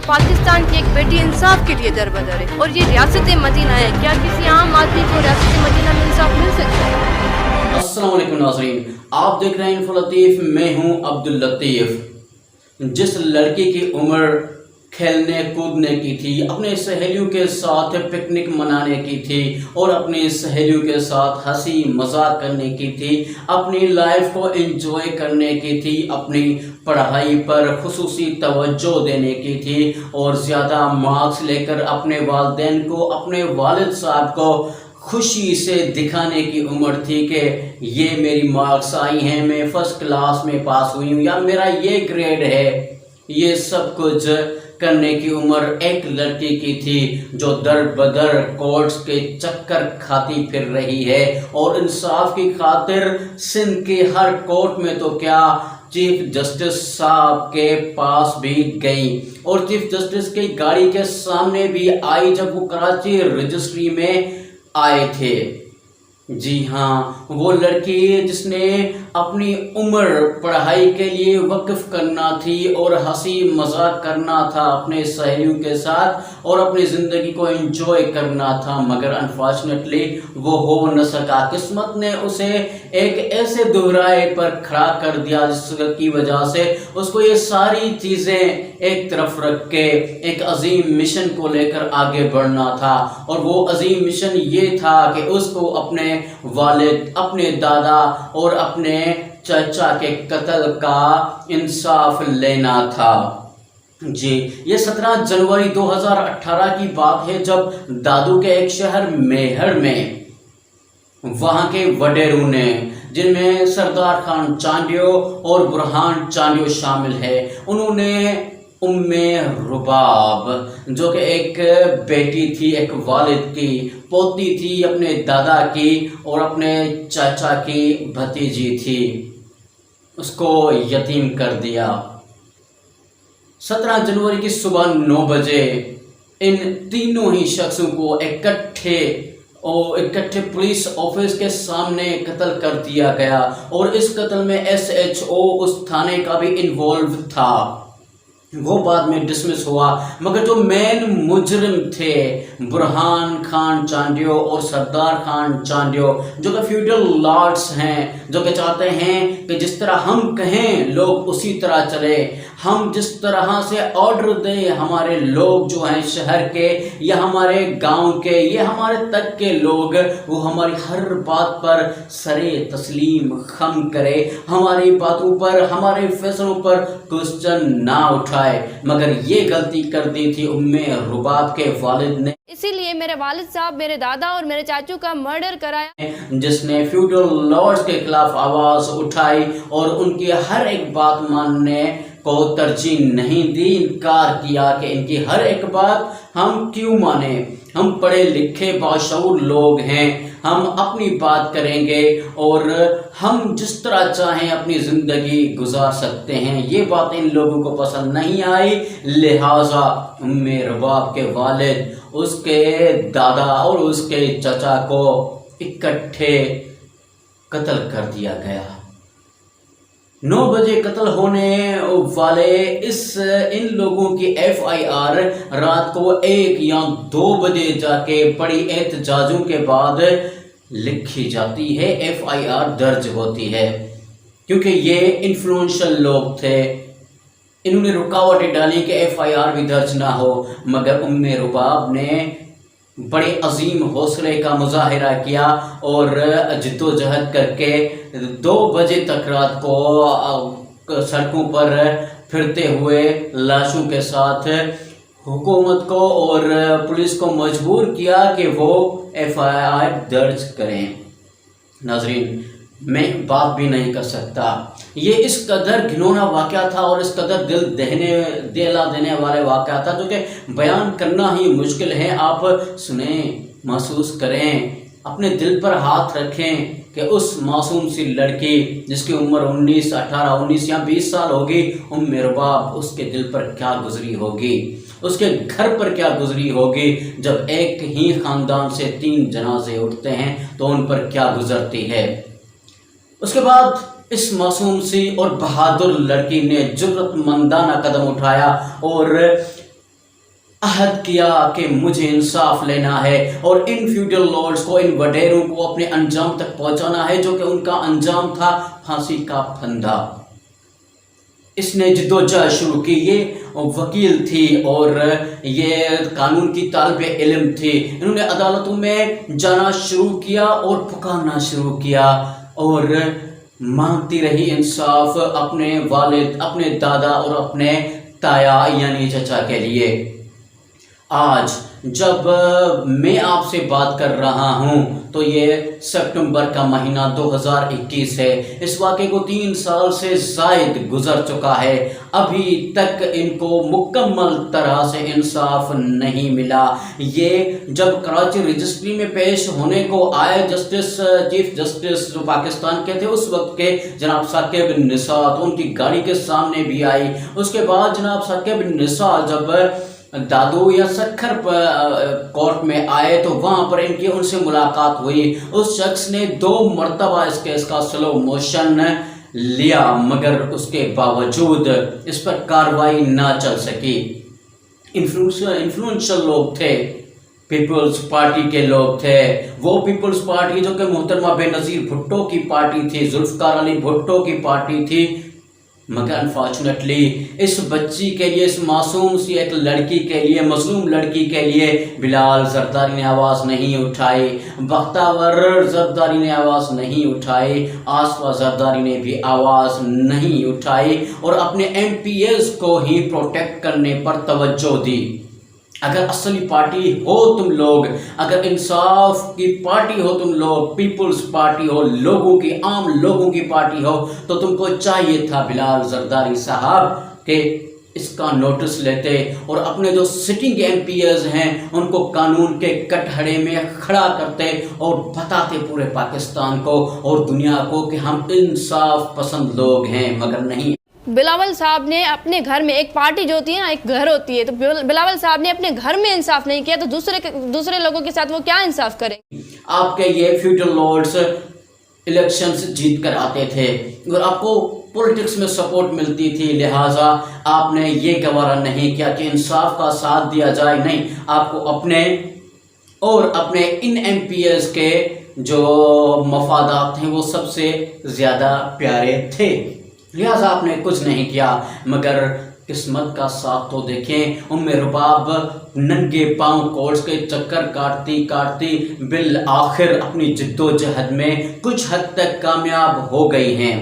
پاکستان کی ایک بیٹی انصاف کے لیے در بدر ہے اور یہ ریاست مدینہ ہے. کیا کسی عام آدمی کو ریاست مدینہ میں انصاف مل سکتا ہے؟ السلام علیکم ناظرین، آپ دیکھ رہے ہیں انفو لطیف. میں ہوں عبداللطیف. جس لڑکی کی عمر کھیلنے کودنے کی تھی، اپنے سہیلیوں کے ساتھ پکنک منانے کی تھی اور اپنی سہیلیوں کے ساتھ ہنسی مذاق کرنے کی تھی، اپنی لائف کو انجوائے کرنے کی تھی، اپنی پڑھائی پر خصوصی توجہ دینے کی تھی اور زیادہ مارکس لے کر اپنے والدین کو، اپنے والد صاحب کو خوشی سے دکھانے کی عمر تھی کہ یہ میری مارکس آئی ہیں، میں فرسٹ کلاس میں پاس ہوئی ہوں یا میرا یہ گریڈ ہے. یہ سب کچھ کرنے کی عمر ایک لڑکی کی تھی جو در بدر کورٹس کے چکر کھاتی پھر رہی ہے اور انصاف کی خاطر سندھ کے ہر کورٹ میں تو کیا چیف جسٹس صاحب کے پاس بھی گئی اور چیف جسٹس کی گاڑی کے سامنے بھی آئی جب وہ کراچی رجسٹری میں آئے تھے. جی ہاں، وہ لڑکی جس نے اپنی عمر پڑھائی کے لیے وقف کرنا تھی اور ہنسی مذاق کرنا تھا اپنے سہیلیوں کے ساتھ اور اپنی زندگی کو انجوائے کرنا تھا، مگر انفارچونیٹلی وہ ہو نہ سکا. قسمت نے اسے ایک ایسے دہرائے پر کھڑا کر دیا جس کی وجہ سے اس کو یہ ساری چیزیں ایک طرف رکھ کے ایک عظیم مشن کو لے کر آگے بڑھنا تھا اور وہ عظیم مشن یہ تھا کہ اس کو اپنے والد، اپنے دادا اور اپنے چچا کے قتل کا انصاف لینا تھا. جی، یہ 17 جنوری 2018 کی بات ہے جب دادو کے ایک شہر میہر میں وہاں کے وڈیروں نے، جن میں سردار خان چانڈیو اور برہان چانڈیو شامل ہے، انہوں نے رباب جو کہ ایک بیٹی تھی، ایک والد کی پوتی تھی، اپنے دادا کی اور اپنے چاچا کی بھتیجی تھی، اس کو یتیم کر دیا. 17 جنوری کی صبح 9 بجے ان تینوں ہی شخصوں کو اکٹھے پولیس آفس کے سامنے قتل کر دیا گیا اور اس قتل میں SHO اس تھانے کا بھی انوالو تھا. وہ بعد میں ڈسمس ہوا، مگر جو مین مجرم تھے برہان خان چانڈیو اور سردار خان چانڈیو، جو کہ فیوڈل لارڈس ہیں، جو کہ چاہتے ہیں کہ جس طرح ہم کہیں لوگ اسی طرح چلے، ہم جس طرح سے آرڈر دیں ہمارے لوگ جو ہیں شہر کے یا ہمارے گاؤں کے یا ہمارے تک کے لوگ، وہ ہماری ہر بات پر سرے تسلیم خم کرے، ہماری باتوں پر، ہمارے فیصلوں پر کوسچن نہ اٹھائے. مگر یہ غلطی کر دی تھی رباب کے والد نے، اسی لیے میرے والد صاحب میرے دادا اور میرے چاچو کا مرڈر کرایا، جس نے فیوڈل لارڈز کے خلاف آواز اٹھائی اور ان کی ہر ایک بات ماننے کو ترجیح نہیں دی، انکار کیا کہ ان کی ہر ایک بات ہم کیوں مانیں، ہم پڑھے لکھے باشعور لوگ ہیں، ہم اپنی بات کریں گے اور ہم جس طرح چاہیں اپنی زندگی گزار سکتے ہیں. یہ بات ان لوگوں کو پسند نہیں آئی، لہٰذا رباب کے والد، اس کے دادا اور اس کے چچا کو اکٹھے قتل کر دیا گیا. 9 بجے قتل ہونے والے ان لوگوں کی FIR رات کو 1 یا 2 بجے جا کے بڑی احتجاجوں کے بعد لکھی جاتی ہے، FIR درج ہوتی ہے، کیونکہ یہ انفلوئنشل لوگ تھے. انہوں نے رکاوٹیں ڈالی کہ FIR بھی درج نہ ہو، مگر رباب نے بڑے عظیم حوصلے کا مظاہرہ کیا اور جد و جہد کر کے 2 بجے تک رات کو سڑکوں پر پھرتے ہوئے لاشوں کے ساتھ حکومت کو اور پولیس کو مجبور کیا کہ وہ FIR درج کریں. ناظرین، میں بات بھی نہیں کر سکتا، یہ اس قدر گھنونا واقعہ تھا اور اس قدر دل دہلا دینے والے واقعہ تھا جو کہ بیان کرنا ہی مشکل ہے. آپ سنیں، محسوس کریں، اپنے دل پر ہاتھ رکھیں کہ اس معصوم سی لڑکی جس کی عمر 18 یا 20 سال ہوگی، رباب، اس کے دل پر کیا گزری ہوگی، اس کے گھر پر کیا گزری ہوگی. جب ایک ہی خاندان سے 3 جنازے اٹھتے ہیں تو ان پر کیا گزرتی ہے. اس کے بعد اس معصوم سی اور بہادر لڑکی نے جرأت مندانہ قدم اٹھایا اور عہد کیا کہ مجھے انصاف لینا ہے اور ان فیوڈل لارڈز کو، ان وڈیروں کو اپنے انجام تک پہنچانا ہے جو کہ ان کا انجام تھا پھانسی کا پھندا۔ اس نے جدوجہد شروع کی۔ یہ وکیل تھی اور یہ قانون کی طالب علم تھی۔ انہوں نے عدالتوں میں جانا شروع کیا اور پکارنا شروع کیا اور مانگتی رہی انصاف اپنے والد، اپنے دادا اور اپنے تایا یعنی چچا کے لیے۔ آج جب میں آپ سے بات کر رہا ہوں تو یہ سپٹمبر کا مہینہ 2021 ہے۔ اس واقعے کو 3 سال سے زائد گزر چکا ہے، ابھی تک ان کو مکمل طرح سے انصاف نہیں ملا۔ یہ جب کراچی رجسٹری میں پیش ہونے کو آئے چیف جسٹس جو پاکستان کے تھے اس وقت کے جناب ثاقب نثار، ان کی گاڑی کے سامنے بھی آئی۔ اس کے بعد جناب ثاقب نثار جب دادو یا سکھر کورٹ میں آئے تو وہاں پر ان سے ملاقات ہوئی۔ اس شخص نے 2 مرتبہ اس کیس کا سلو موشن لیا مگر اس کے باوجود اس پر کارروائی نہ چل سکی۔ انفلوئنشل لوگ تھے، پیپلز پارٹی کے لوگ تھے، وہ پیپلز پارٹی جو کہ محترمہ بے نظیر بھٹو کی پارٹی تھی، ذوالفقار علی بھٹو کی پارٹی تھی، مگر انفارچونیٹلی اس بچی کے لیے، اس معصوم سی ایک لڑکی کے لیے، مظلوم لڑکی کے لیے بلال زرداری نے آواز نہیں اٹھائی، بختاور زرداری نے آواز نہیں اٹھائی، آصفہ زرداری نے بھی آواز نہیں اٹھائی اور اپنے MPs کو ہی پروٹیکٹ کرنے پر توجہ دی۔ اگر اصلی پارٹی ہو تم لوگ، اگر انصاف کی پارٹی ہو تم لوگ، پیپلز پارٹی ہو، لوگوں کی، عام لوگوں کی پارٹی ہو، تو تم کو چاہیے تھا بلال زرداری صاحب کہ اس کا نوٹس لیتے اور اپنے جو سٹنگ MPs ہیں ان کو قانون کے کٹہرے میں کھڑا کرتے اور بتاتے پورے پاکستان کو اور دنیا کو کہ ہم انصاف پسند لوگ ہیں، مگر نہیں۔ بلاول صاحب نے اپنے گھر میں، ایک پارٹی جو ہوتی ہے نا، ایک گھر ہوتی ہے، تو بلاول صاحب نے اپنے گھر میں انصاف نہیں کیا تو دوسرے لوگوں کے ساتھ وہ کیا انصاف کریں؟ آپ کے یہ فیوڈل لارڈز الیکشنز جیت کر آتے تھے اور آپ کو پولیٹکس میں سپورٹ ملتی تھی، لہٰذا آپ نے یہ گوارا نہیں کیا کہ انصاف کا ساتھ دیا جائے۔ نہیں، آپ کو اپنے ان MPs کے جو مفادات ہیں وہ سب سے زیادہ پیارے تھے، لہٰذا آپ نے کچھ نہیں کیا۔ مگر قسمت کا ساتھ تو دیکھیں، رباب ننگے پاؤں کورٹس کے چکر کاٹتی بالآخر اپنی جد و جہد میں کچھ حد تک کامیاب ہو گئی ہیں۔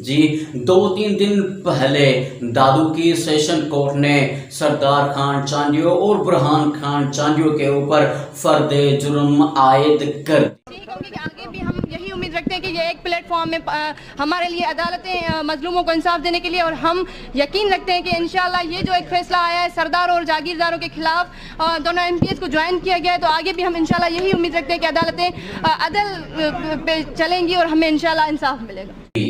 جی 2-3 دن پہلے دادو کی سیشن کورٹ نے سردار خان چاندیو اور برہان خان چاندیو کے اوپر فرد جرم عائد کر آگے بھی ہم یہی امید رکھتے ہیں کہ یہ ایک پلیٹ فارم میں ہمارے لیے عدالتیں مظلوموں کو انصاف دینے کے لیے، اور ہم یقین رکھتے ہیں کہ انشاءاللہ یہ جو ایک فیصلہ آیا ہے سردار اور جاگیرداروں کے خلاف، دونوں MPs کو جوائن کیا گیا ہے، تو آگے بھی ہم انشاءاللہ یہی امید رکھتے ہیں کہ عدالتیں عدل پہ چلیں گی اور ہمیں انشاءاللہ انصاف ملے گا۔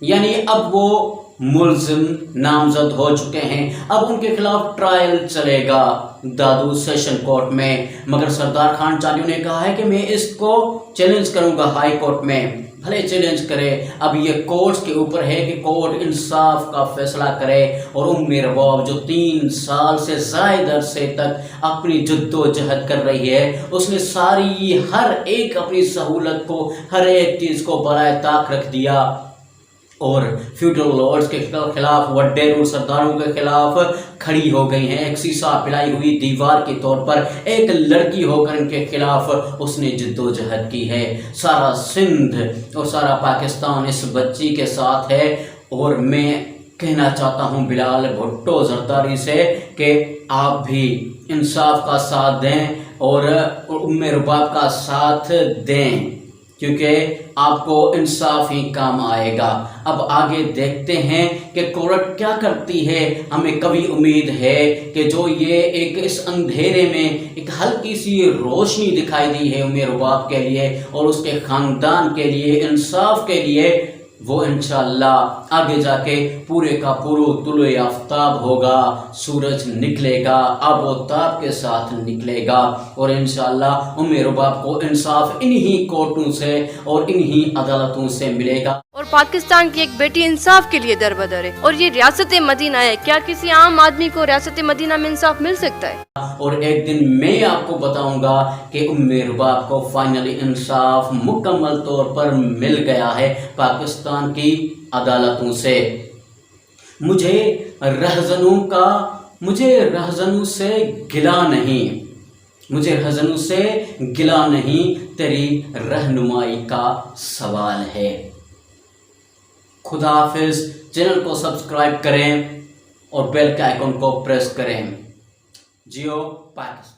یعنی اب وہ ملزم نامزد ہو چکے ہیں، اب ان کے خلاف ٹرائل چلے گا دادو سیشن کورٹ میں، مگر سردار خان چاندیو نے کہا ہے کہ میں اس کو چیلنج کروں گا ہائی کورٹ میں، بھلے چیلنج کرے، اب یہ کورٹس کے اوپر ہے کہ کورٹ انصاف کا فیصلہ کرے۔ اور رباب جو 3 سال سے زائد عرصے تک اپنی جد و جہد کر رہی ہے، اس نے ساری ہر ایک اپنی سہولت کو، ہر ایک چیز کو برائے طاق رکھ دیا اور فیوڈل لارڈز کے خلاف، وڈیروں سرداروں کے خلاف کھڑی ہو گئی ہیں، ایک سیسا پلائی ہوئی دیوار کے طور پر ایک لڑکی ہو کر ان کے خلاف اس نے جد و جہد کی ہے۔ سارا سندھ اور سارا پاکستان اس بچی کے ساتھ ہے، اور میں کہنا چاہتا ہوں بلال بھٹو زرداری سے کہ آپ بھی انصاف کا ساتھ دیں اور رباب کا ساتھ دیں، کیونکہ آپ کو انصاف ہی کام آئے گا۔ اب آگے دیکھتے ہیں کہ کورٹ کیا کرتی ہے۔ ہمیں کبھی امید ہے کہ جو یہ ایک اس اندھیرے میں ایک ہلکی سی روشنی دکھائی دی ہے رباب کے لیے اور اس کے خاندان کے لیے، انصاف کے لیے، وہ انشاءاللہ آگے جا کے پورے کا پورا طلوع آفتاب ہوگا، سورج نکلے گا، آب و تاب کے ساتھ نکلے گا، اور انشاءاللہ رباب کو انصاف انہی کورٹوں سے اور انہی عدالتوں سے ملے گا۔ اور پاکستان کی ایک بیٹی انصاف کے لیے در بدر ہے اور یہ ریاست مدینہ ہے. کیا کسی عام آدمی کو ریاست مدینہ میں انصاف مل سکتا ہے؟ اور ایک دن میں آپ کو بتاؤں گا کہ رباب کو فائنلی انصاف مکمل طور پر مل گیا ہے پاکستان کی عدالتوں سے. مجھے رہزنوں سے گلا نہیں، مجھے رہزنوں سے گلا نہیں، تیری رہنمائی کا سوال ہے. خدا حافظ. چینل کو سبسکرائب کریں اور بیل کے آئیکن کو پریس کریں. جیو پاکستان.